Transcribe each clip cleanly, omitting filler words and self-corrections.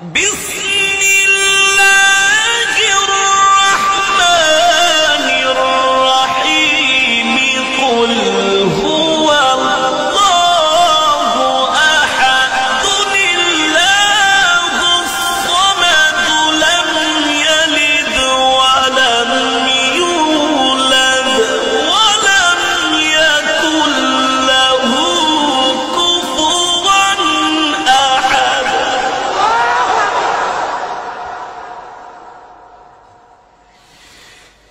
بسم الله الرحمن الرحيم قل هو الله أحد الله الصمد لم يلد ولم يولد ولم يكن له كفوا أحد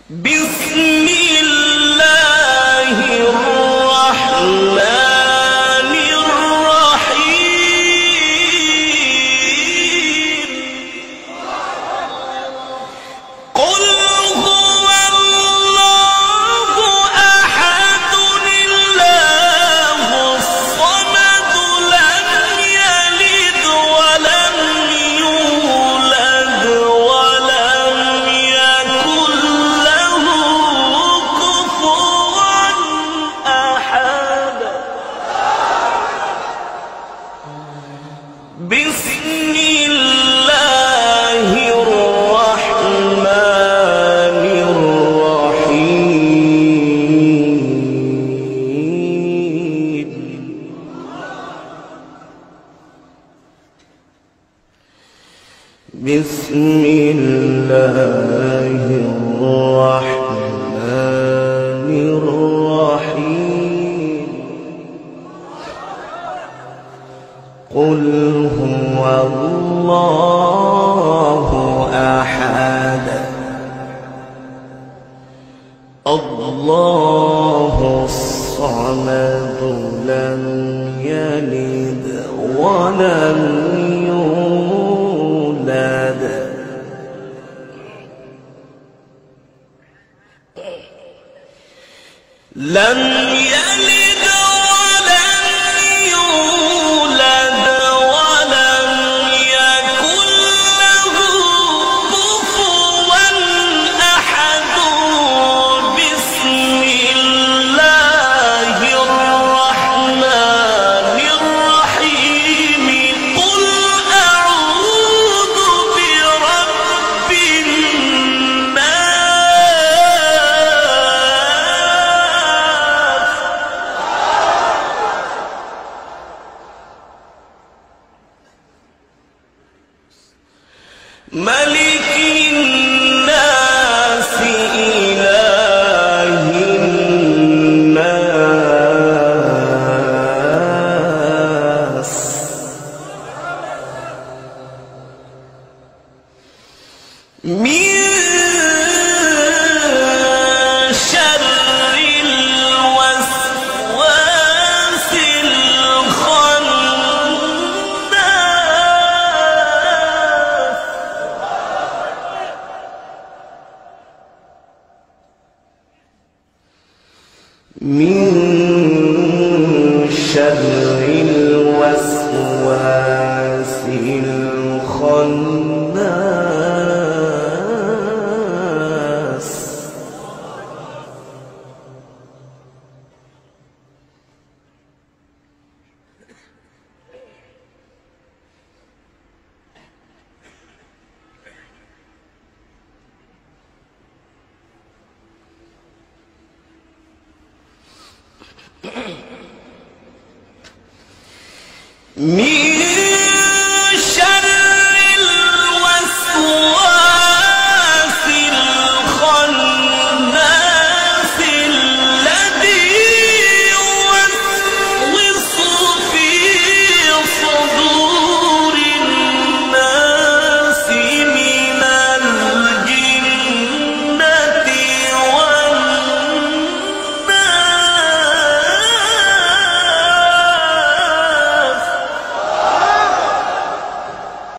بسم الله الرحمن الرحيم قل هو الله أحد الله الصمد لم يلد ولم يولد ولم يكن له كفوا أحد بسم الله الرحمن الرحيم بسم الله الرحمن الرحيم قل هو الله أحد الله الصمد لم يلد ولم يولد لم يلد ولم يولد ولم يكن له كفوا أحد بسم الله الرحمن الرحيم قل أعوذ برب الناس ملك الناس إله الناس من شر الوسواس الخناس من شر الوسواس الخناس من